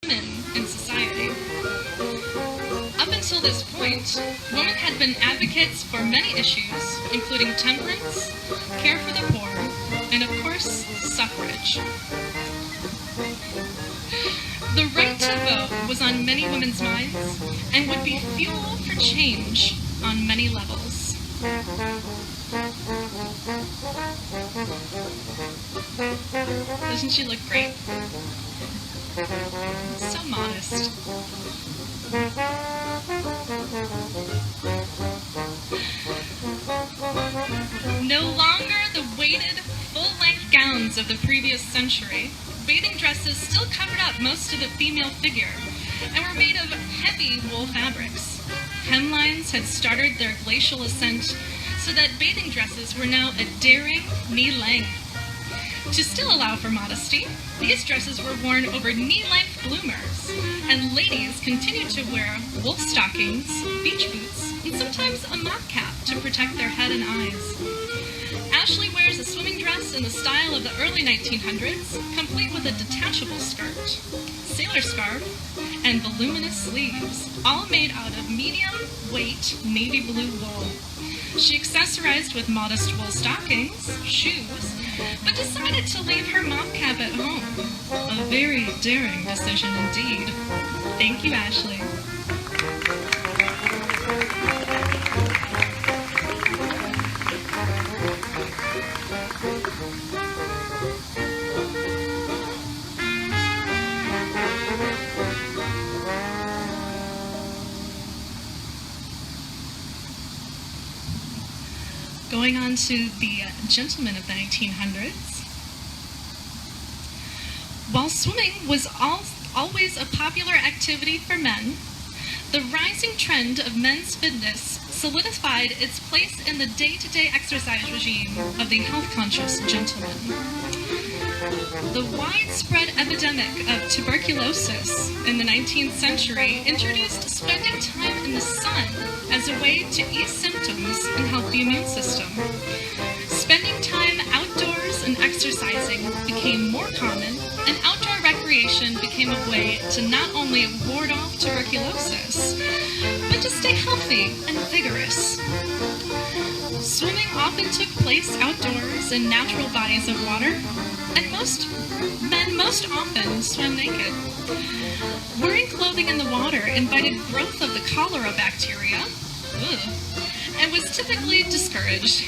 in society. Up until this point, women had been advocates for many issues, including temperance, care for the poor, and of course, suffrage. The right to vote was on many women's minds and would be fuel for change on many levels. Doesn't she look great? So modest. No longer the weighted, full-length gowns of the previous century, bathing dresses still covered up most of the female figure and were made of heavy wool fabrics. Hemlines had started their glacial ascent so that bathing dresses were now a daring knee length. To still allow for modesty, these dresses were worn over knee-length bloomers, and ladies continued to wear wool stockings, beach boots, and sometimes a mock cap to protect their head and eyes. Ashley wears a swimming dress in the style of the early 1900s, complete with a detachable skirt, sailor scarf, and voluminous sleeves, all made out of medium-weight navy blue wool. She accessorized with modest wool stockings, shoes, but decided to leave her mop cap at home. A very daring decision indeed. Thank you, Ashley. Going on to the gentlemen of the 1900s. While swimming was always a popular activity for men, the rising trend of men's fitness solidified its place in the day-to-day exercise regime of the health-conscious gentleman. The widespread epidemic of tuberculosis in the 19th century introduced spending time in the sun as a way to ease symptoms and help the immune system. Spending time outdoors and exercising became more common, and outdoor recreation became a way to not only ward off tuberculosis, but to stay healthy and vigorous. Swimming often took place outdoors in natural bodies of water, and most often swim naked. Wearing clothing in the water invited growth of the cholera bacteria, and was typically discouraged.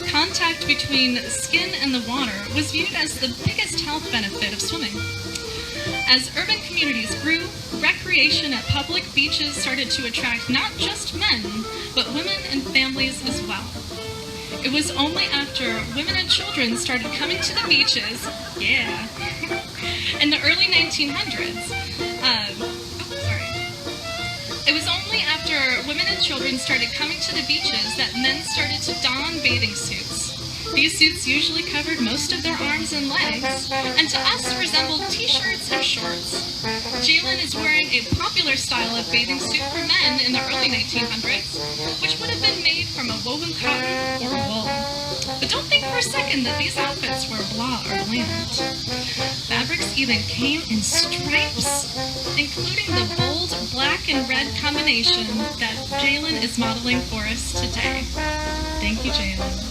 Contact between the skin and the water was viewed as the biggest health benefit of swimming. As urban communities grew, recreation at public beaches started to attract not just men, but women and families as well. It was only after women and children started coming to the beaches, in the early 1900s. It was only after women and children started coming to the beaches that men started to don bathing suits. These suits usually covered most of their arms and legs, and to us resembled t-shirts and shorts. Jalen is wearing a popular style of bathing suit for men in the early 1900s, which would have been made from a woven cotton or wool. But don't think for a second that these outfits were blah or bland. Fabrics even came in stripes, including the bold black and red combination that Jalen is modeling for us today. Thank you, Jalen.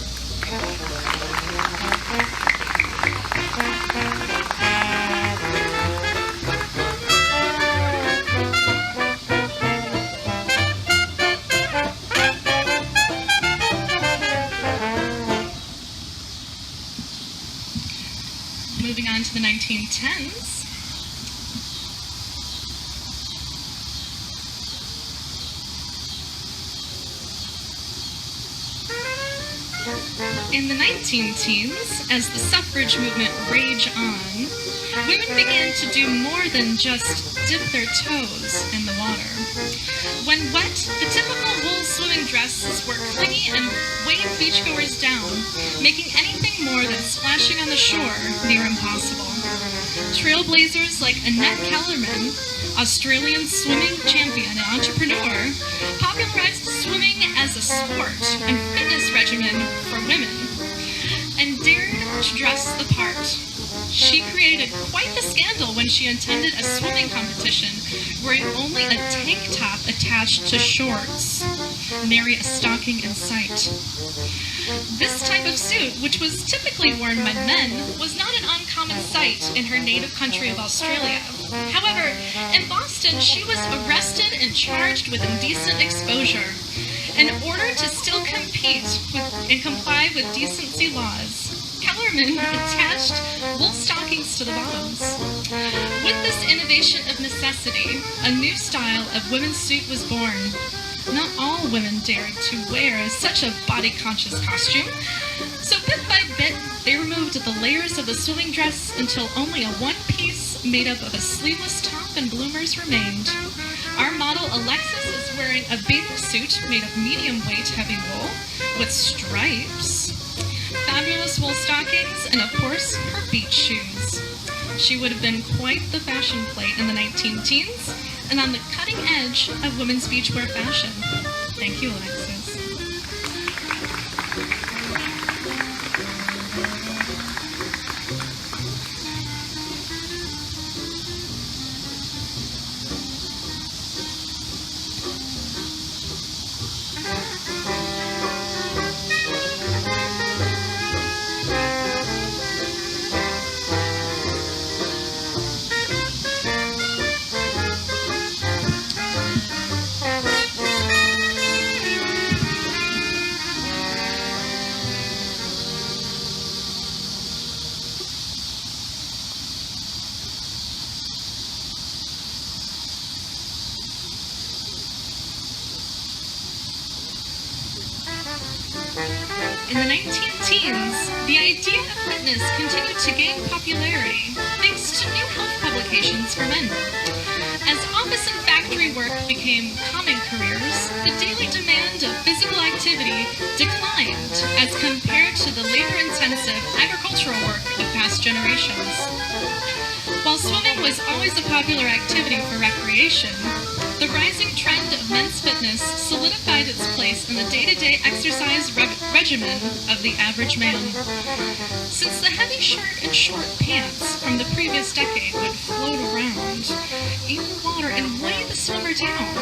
Moving on to the 1910s. In the 19-teens, as the suffrage movement raged on, women began to do more than just dip their toes in the water. When wet, the typical wool swimming dresses were clingy and weighed beachgoers down, making anything more than splashing on the shore near impossible. Trailblazers like Annette Kellerman, Australian swimming champion and entrepreneur, popularized swimming as a sport and fitness regimen for women, and dared to dress the part. She created quite the scandal when she attended a swimming competition wearing only a tank top attached to shorts. Nary a stocking in sight. This type of suit, which was typically worn by men, was not an uncommon sight in her native country of Australia. However, in Boston, she was arrested and charged with indecent exposure. In order to still compete and comply with decency laws, Kellerman attached wool stockings to the bottoms. With this innovation of necessity, a new style of women's suit was born. Not all women dared to wear such a body-conscious costume, so bit by bit, they removed the layers of the swimming dress until only a one piece made up of a sleeveless top and bloomers remained. Our model Alexis is wearing a bathing suit made of medium-weight heavy wool with stripes, fabulous wool stockings, and of course, her beach shoes. She would have been quite the fashion plate in the 19-teens, and on the cutting edge of women's beachwear fashion. Thank you, Alexis. In the 19-teens, the idea of fitness continued to gain popularity thanks to new health publications for men. As office and factory work became common careers, the daily demand of physical activity declined as compared to the labor-intensive agricultural work of past generations. While swimming was always a popular activity for recreation, the rising trend of men's fitness solidified its place in the day-to-day exercise regimen of the average man. Since the heavy shirt and short pants from the previous decade would float around in the water and weigh the swimmer down,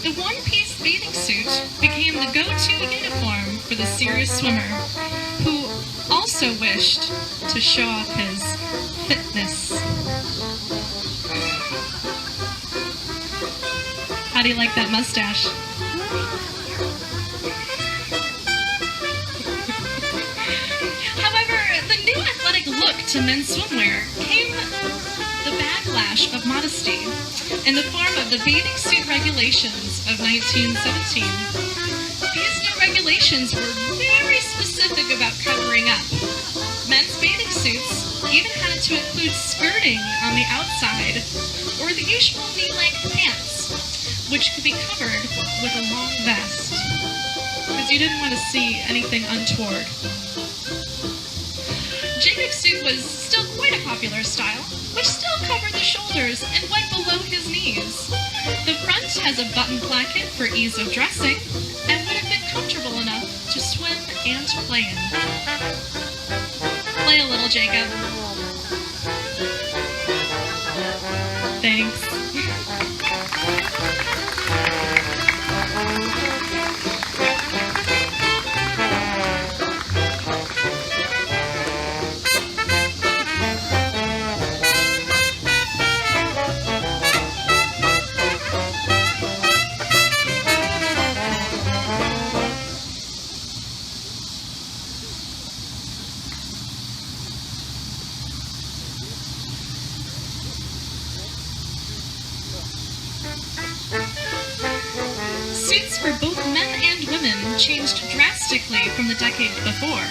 the one-piece bathing suit became the go-to uniform for the serious swimmer, who also wished to show off his fitness. How do you like that mustache? However, the new athletic look to men's swimwear came the backlash of modesty in the form of the bathing suit regulations of 1917. These new regulations were very specific about covering up. Men's bathing suits even had to include skirting on the outside or the usual knee-length pants, which could be covered with a long vest, because you didn't want to see anything untoward. Jacob's suit was still quite a popular style, which still covered the shoulders and went below his knees. The front has a button placket for ease of dressing, and would have been comfortable enough to swim and play in. Play a little, Jacob. Thanks. Suits for both men and women changed drastically from the decade before,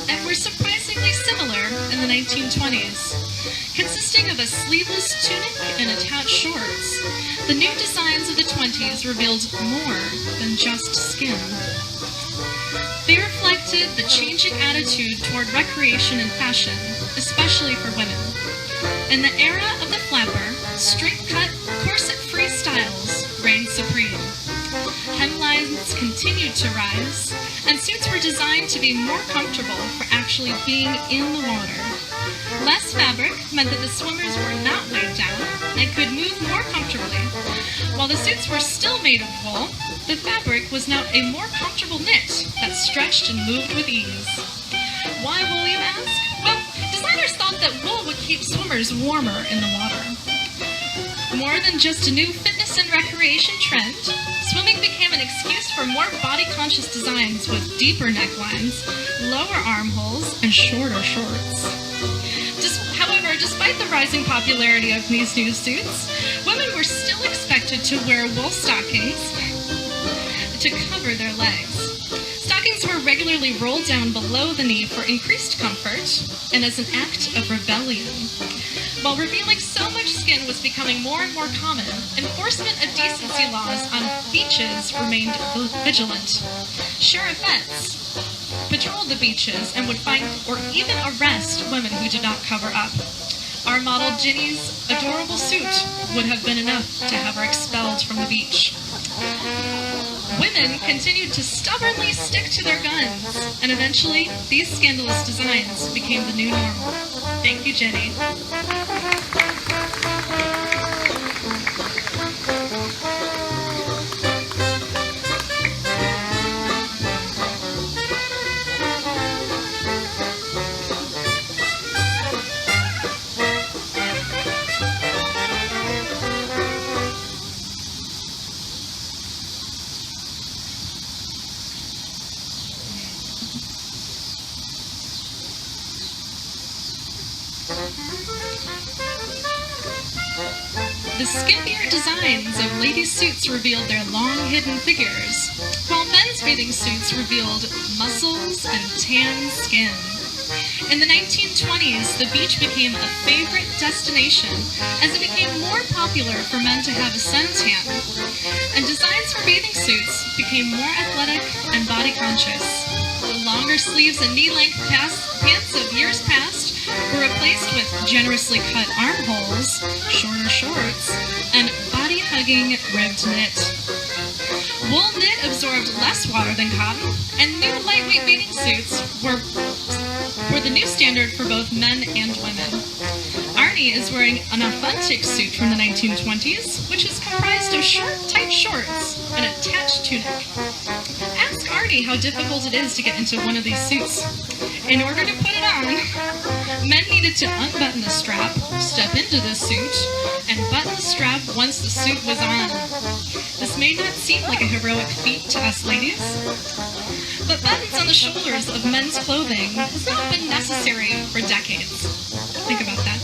and were surprisingly similar in the 1920s. Consisting of a sleeveless tunic and attached shorts, the new designs of the 20s revealed more than just skin. They reflected the changing attitude toward recreation and fashion, especially for women. In the era of the flapper, straight-cut, corset-free styles reigned supreme. Hemlines continued to rise, and suits were designed to be more comfortable for actually being in the water. Less fabric meant that the swimmers were not weighed down and could move more comfortably. While the suits were still made of wool, the fabric was now a more comfortable knit that stretched and moved with ease. Why wool, you ask? Well, designers thought that wool would keep swimmers warmer in the water. More than just a new fitness and recreation trend, swimming became an excuse for more body-conscious designs with deeper necklines, lower armholes, and shorter shorts. However, despite the rising popularity of these new suits, women were still expected to wear wool stockings to cover their legs. Stockings were regularly rolled down below the knee for increased comfort and as an act of rebellion. While revealing so much skin was becoming more and more common, enforcement of decency laws on beaches remained vigilant. Sheriffettes patrolled the beaches and would find or even arrest women who did not cover up. Our model Ginny's adorable suit would have been enough to have her expelled from the beach. Women continued to stubbornly stick to their guns, and eventually these scandalous designs became the new normal. Thank you, Jenny. The skimpier designs of ladies' suits revealed their long hidden figures, while men's bathing suits revealed muscles and tan skin. In the 1920s, the beach became a favorite destination as it became more popular for men to have a suntan, and designs for bathing suits became more athletic and body-conscious. The longer sleeves and knee-length pants of years past were replaced with generously cut armholes, shorter shorts, and body-hugging ribbed knit. Wool knit absorbed less water than cotton, and new lightweight bathing suits were the new standard for both men and women. Arnie is wearing an authentic suit from the 1920s, which is comprised of short, tight shorts and a attached tunic. Ask Arnie how difficult it is to get into one of these suits. In order to put it on, men needed to unbutton the strap, step into the suit, and button the strap once the suit was on. This may not seem like a heroic feat to us ladies, but buttons on the shoulders of men's clothing has not been necessary for decades. Think about that.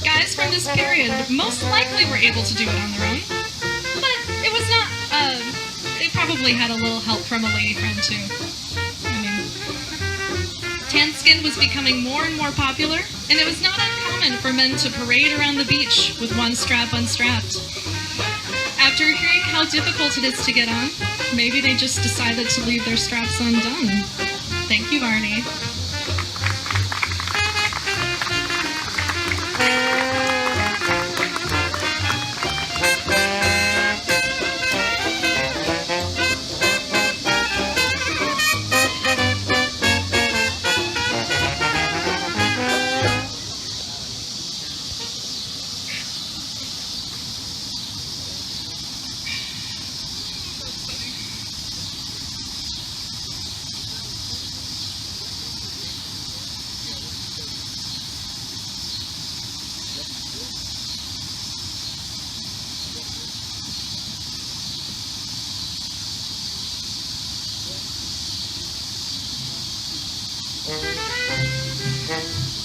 Guys from this period most likely were able to do it on their own, but it was not, they probably had a little help from a lady friend too. Tan skin was becoming more and more popular, and it was not uncommon for men to parade around the beach with one strap unstrapped. After hearing how difficult it is to get on, maybe they just decided to leave their straps undone. Thank you, Arnie.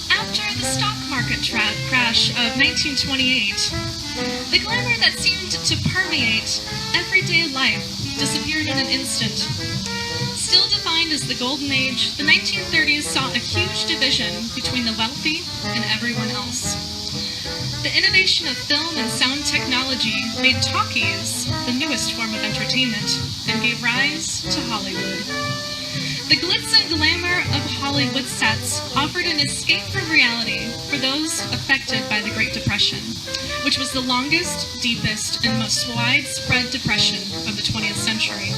After the stock market crash of 1928, the glamour that seemed to permeate everyday life disappeared in an instant. Still defined as the golden age, the 1930s saw a huge division between the wealthy and everyone else. The innovation of film and sound technology made talkies the newest form of entertainment and gave rise to Hollywood. The glitz and glamour of Hollywood sets offered an escape from reality for those affected by the Great Depression, which was the longest, deepest, and most widespread depression of the 20th century.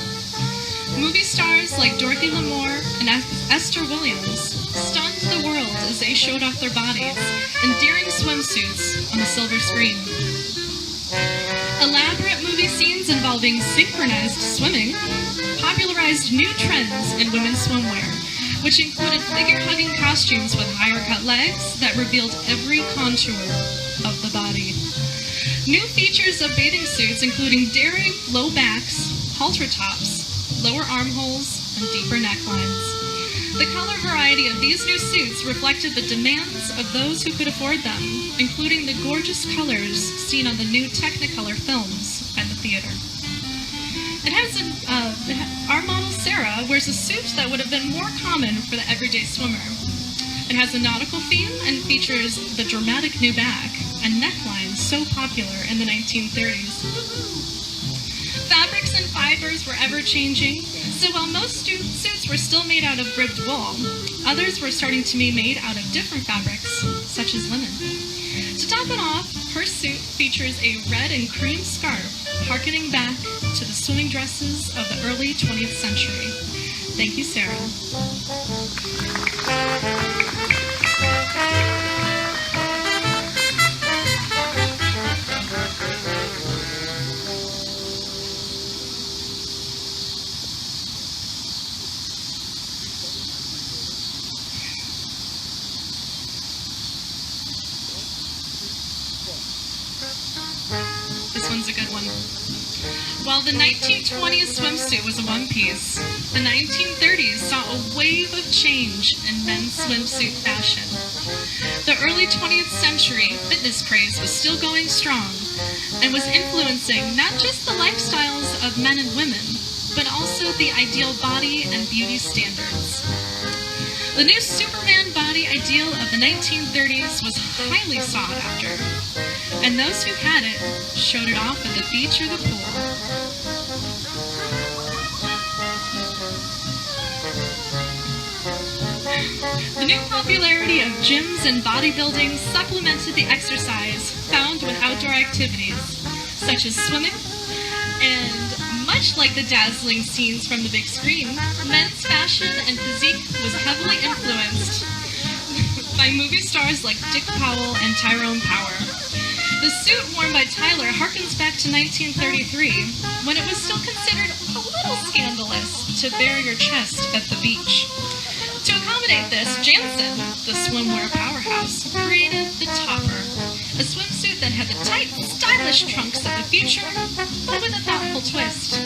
Movie stars like Dorothy Lamour and Esther Williams stunned the world as they showed off their bodies in daring swimsuits on the silver screen. Elaborate movie scenes involving synchronized swimming popularized new trends in women's swimwear, which included figure-hugging costumes with higher-cut legs that revealed every contour of the body. New features of bathing suits including daring low backs, halter tops, lower armholes, and deeper necklines. The color variety of these new suits reflected the demands of those who could afford them, including the gorgeous colors seen on the new Technicolor films at the theater. Our model Sarah wears a suit that would have been more common for the everyday swimmer. It has a nautical theme and features the dramatic new back and neckline so popular in the 1930s. Fabrics and fibers were ever-changing, so while most suits were still made out of ribbed wool, others were starting to be made out of different fabrics, such as linen. To top it off, her suit features a red and cream scarf, harkening back to the swimming dresses of the early 20th century. Thank you, Sarah. This one's a good one. While the 1920s swimsuit was a one-piece, the 1930s saw a wave of change in men's swimsuit fashion. The early 20th century fitness craze was still going strong and was influencing not just the lifestyles of men and women, but also the ideal body and beauty standards. The new Superman body ideal of the 1930s was highly sought after, and those who had it showed it off at the beach or the pool. The new popularity of gyms and bodybuilding supplemented the exercise found with outdoor activities, such as swimming, and much like the dazzling scenes from the big screen, men's fashion and physique was heavily influenced by movie stars like Dick Powell and Tyrone Power. The suit worn by Tyler harkens back to 1933, when it was still considered a little scandalous to bare your chest at the beach. To accommodate this, Jansen, the swimwear powerhouse, created the Topper, a swimsuit that had the tight, stylish trunks of the future, but with a thoughtful twist.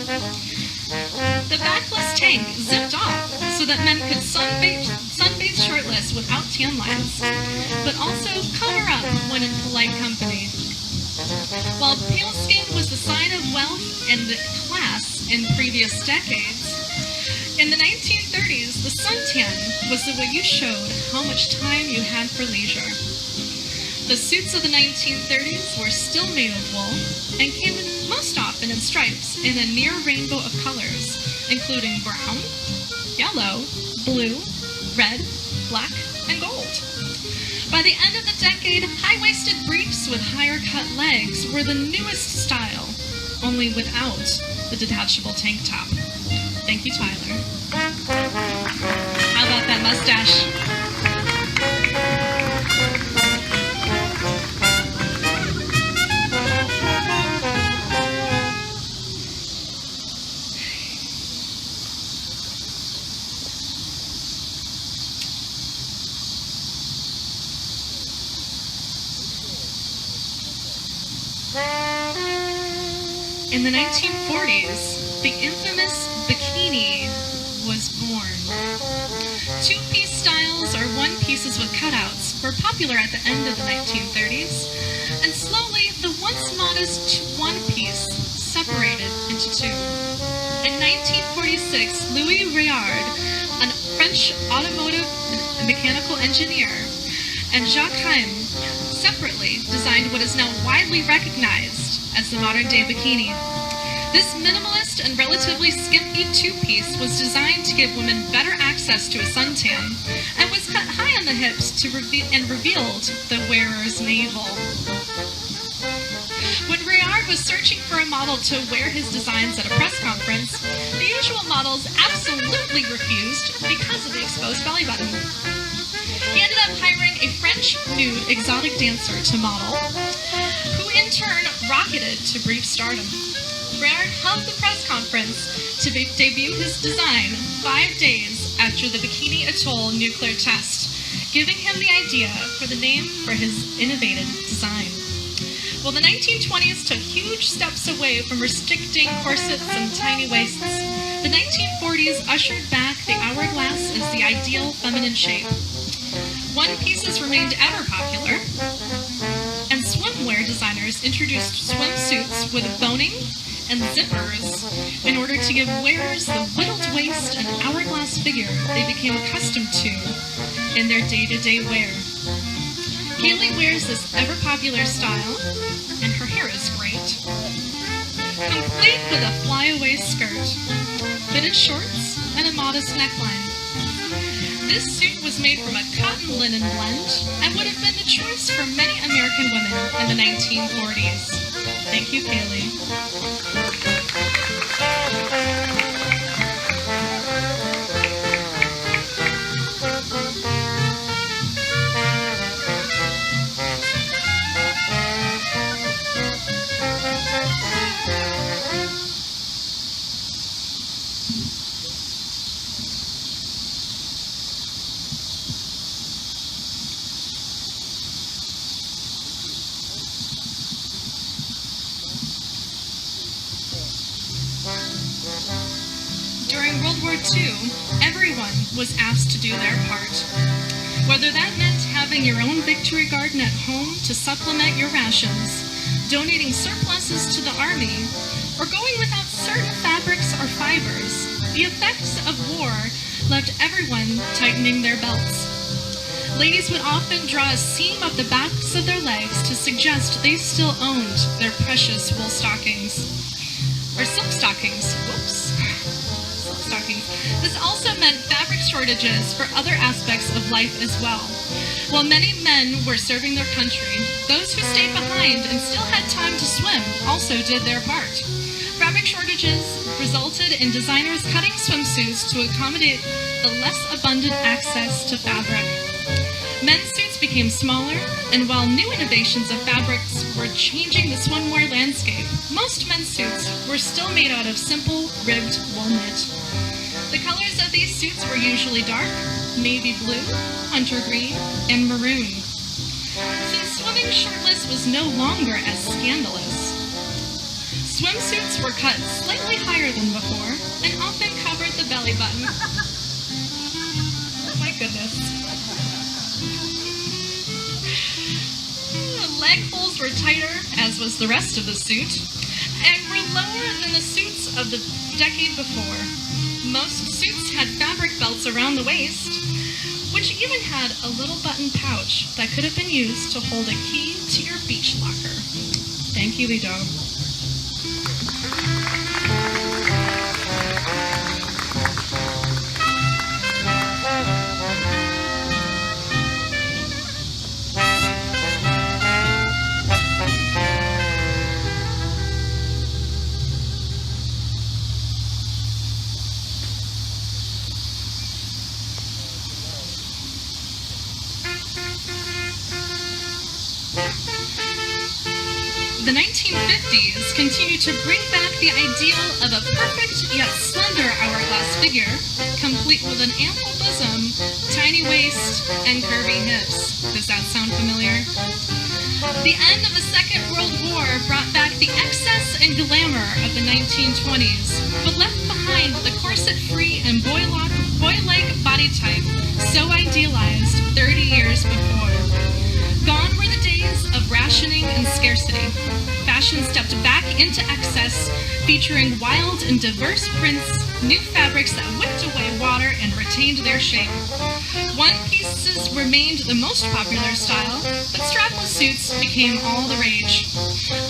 The backless tank zipped off so that men could sunbathe shirtless without tan lines, but also cover up when in polite company. While pale skin was the sign of wealth and class in previous decades, in the 1930s, the suntan was the way you showed how much time you had for leisure. The suits of the 1930s were still made of wool and came most often in stripes in a near rainbow of colors, including brown, yellow, blue, red, black, and gold. By the end of the decade, high-waisted briefs with higher-cut legs were the newest style, only without the detachable tank top. Thank you, Tyler. How about that mustache? In the 1940s, the infamous bikini was born. Two-piece styles or one-pieces with cutouts were popular at the end of the 1930s, and slowly the once modest one-piece separated into two. In 1946, Louis Réard, a French automotive and mechanical engineer, and Jacques Haim separately designed what is now widely recognized as the modern-day bikini. This minimalist and relatively skimpy two-piece was designed to give women better access to a suntan and was cut high on the hips to revealed the wearer's navel. When Réard was searching for a model to wear his designs at a press conference, the usual models absolutely refused because of the exposed belly button. He ended up hiring a French nude exotic dancer to model, who in turn rocketed to brief stardom. Prairie held the press conference to debut his design 5 days after the Bikini Atoll nuclear test, giving him the idea for the name for his innovative design. Well, the 1920s took huge steps away from restricting corsets and tiny waists. The 1940s ushered back the hourglass as the ideal feminine shape. One pieces remained ever popular, and swimwear designers introduced swimsuits with boning and zippers in order to give wearers the whittled waist and hourglass figure they became accustomed to in their day-to-day wear. Kaylee wears this ever-popular style, and her hair is great, complete with a flyaway skirt, fitted shorts, and a modest neckline. This suit was made from a cotton linen blend and would have been the choice for many American women in the 1940s. Thank you, Kaylee. During World War II, everyone was asked to do their part. Whether that meant having your own victory garden at home to supplement your rations, donating surpluses to the army, or going without certain fabrics or fibers, the effects of war left everyone tightening their belts. Ladies would often draw a seam up the backs of their legs to suggest they still owned their precious wool stockings. Or silk stockings. Whoops. Silk stockings. This also meant fabric shortages for other aspects of life as well. While many men were serving their country, those who stayed behind and still had time to swim also did their part. Fabric shortages resulted in designers cutting swimsuits to accommodate the less abundant access to fabric. Men's suits became smaller, and while new innovations of fabrics were changing the swimwear landscape, most men's suits were still made out of simple, ribbed wool knit. The colors of these suits were usually dark, navy blue, hunter green, and maroon. Since swimming shirtless was no longer as scandalous, swimsuits were cut slightly higher than before and often covered the belly button. Oh my goodness. Leg holes were tighter, as was the rest of the suit, and were lower than the suits of the decade before. Most suits had fabric belts around the waist, which even had a little button pouch that could have been used to hold a key to your beach locker. Thank you, Lido. The 1950s continued to bring back the ideal of a perfect yet slender hourglass figure, complete with an ample bosom, tiny waist, and curvy hips. Does that sound familiar? The end of the Second World War brought back the excess and glamour of the 1920s, but left behind the corset-free and boy-like body type so idealized 30 years before. Gone were the days of rationing and scarcity. Fashion stepped back into excess, featuring wild and diverse prints, new fabrics that whipped away water and retained their shape. One pieces remained the most popular style, but strapless suits became all the rage.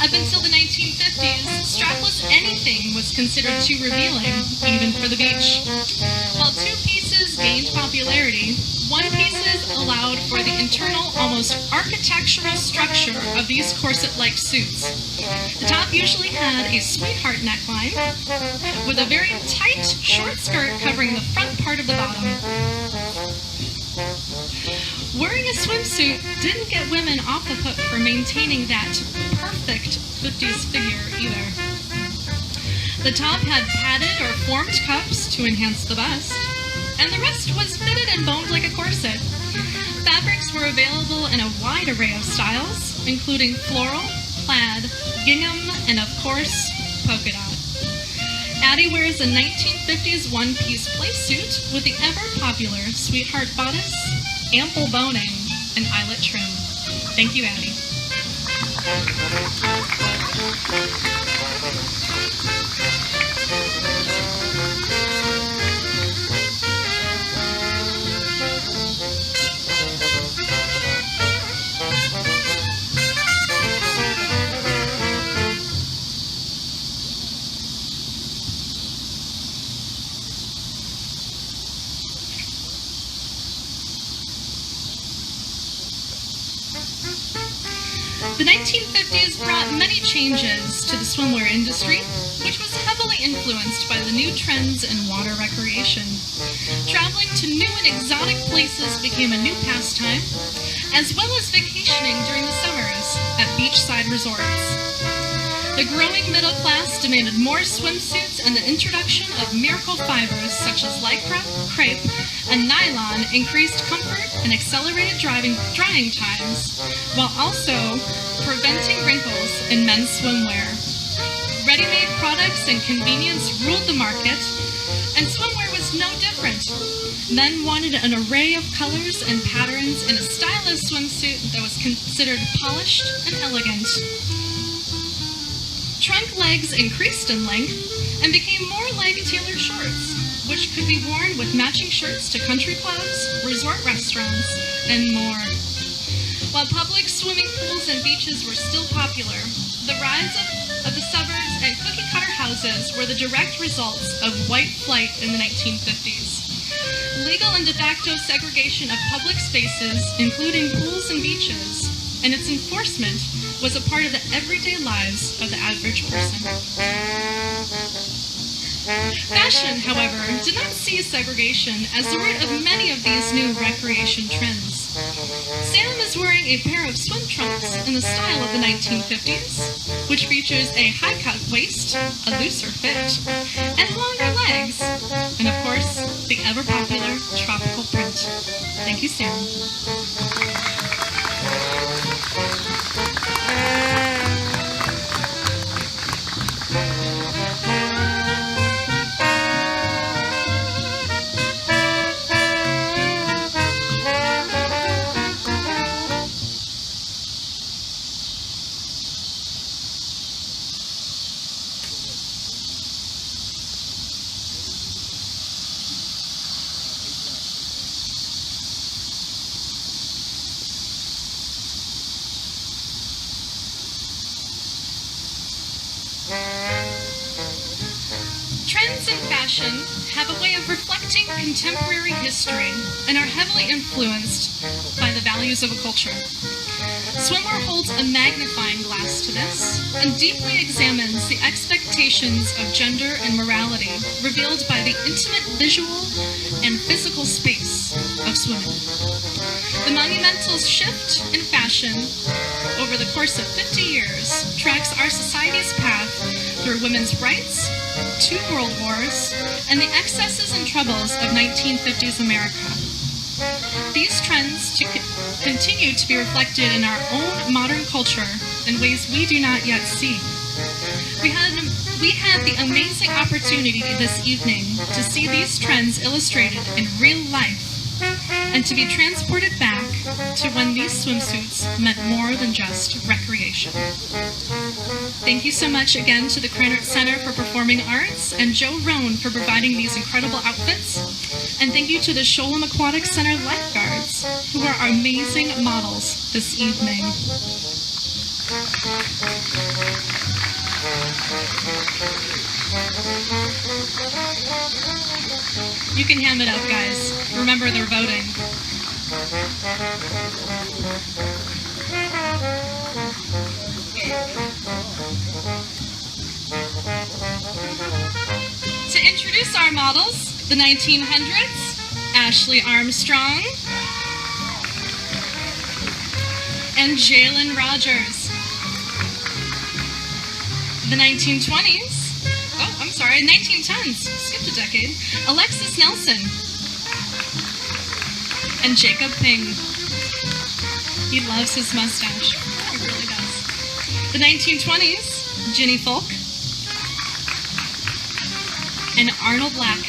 Up until the 1950s, strapless anything was considered too revealing, even for the beach. While two pieces gained popularity, one pieces allowed for the internal, almost architectural structure of these corset-like suits. The top usually had a sweetheart neckline, with a very tight, short skirt covering the front part of the bottom. Wearing a swimsuit didn't get women off the hook for maintaining that perfect 50s figure either. The top had padded or formed cups to enhance the bust, and the rest was fitted and boned like a corset. Fabrics were available in a wide array of styles, including floral, plaid, gingham, and of course, polka dot. Addie wears a 1950s one-piece playsuit with the ever-popular sweetheart bodice, ample boning, and eyelet trim. Thank you, Addie. The 1950s brought many changes to the swimwear industry, which was heavily influenced by the new trends in water recreation. Traveling to new and exotic places became a new pastime, as well as vacationing during the summers at beachside resorts. The growing middle class demanded more swimsuits, and the introduction of miracle fibers such as lycra, crepe, and nylon increased comfort and accelerated drying times, while also preventing wrinkles in men's swimwear. Ready-made products and convenience ruled the market, and swimwear was no different. Men wanted an array of colors and patterns in a stylish swimsuit that was considered polished and elegant. Trunk legs increased in length and became more like tailored shorts, which could be worn with matching shirts to country clubs, resort restaurants, and more. While public swimming pools and beaches were still popular, the rise of the suburbs and cookie-cutter houses were the direct results of white flight in the 1950s. Legal and de facto segregation of public spaces, including pools and beaches, and its enforcement was a part of the everyday lives of the average person. Fashion, however, did not see segregation as the root of many of these new recreation trends. Sam is wearing a pair of swim trunks in the style of the 1950s, which features a high-cut waist, a looser fit, and longer legs, and of course, the ever-popular tropical print. Thank you, Sam. Trends in fashion have a way of reflecting contemporary history and are heavily influenced by the values of a culture. Swimwear holds a magnifying glass to this and deeply examines the expectations of gender and morality revealed by the intimate visual and physical space of swimming. The monumental shift in fashion over the course of 50 years tracks our society's path through women's rights, 2 world wars, and the excesses and troubles of 1950s America. These trends continue to be reflected in our own modern culture in ways we do not yet see. We had the amazing opportunity this evening to see these trends illustrated in real life and to be transported back to when these swimsuits meant more than just recreation. Thank you so much again to the Prairie Center for Performing Arts and Joe Rohn for providing these incredible outfits. And thank you to the Sholem Aquatic Center lifeguards, who are our amazing models this evening. You can hand it up, guys. Remember, they're voting. To introduce our models, the 1900s, Ashley Armstrong, and Jalen Rogers. The 1920s, 1910s, skipped a decade, Alexis Nelson and Jacob Ping. He loves his mustache. He really does. The 1920s, Ginny Folk and Arnold Black.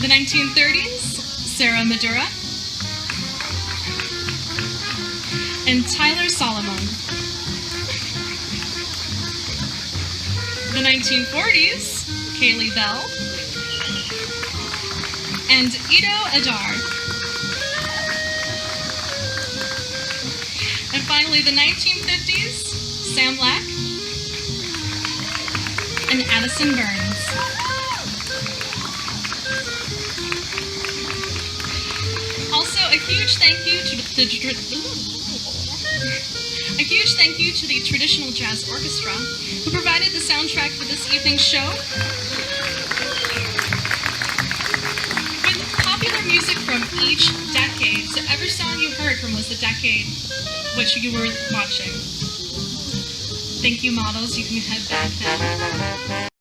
The 1930s, Sarah Madura and Tyler Solomon. The 1940s, Kaylee Bell and Ido Adar. And finally, the 1950s, Sam Black and Addison Burns. Also, a huge thank you to the Traditional Jazz Orchestra, who provided the soundtrack for this evening's show, with popular music from each decade. So every song you heard from was the decade which you were watching. Thank you, models. You can head back now.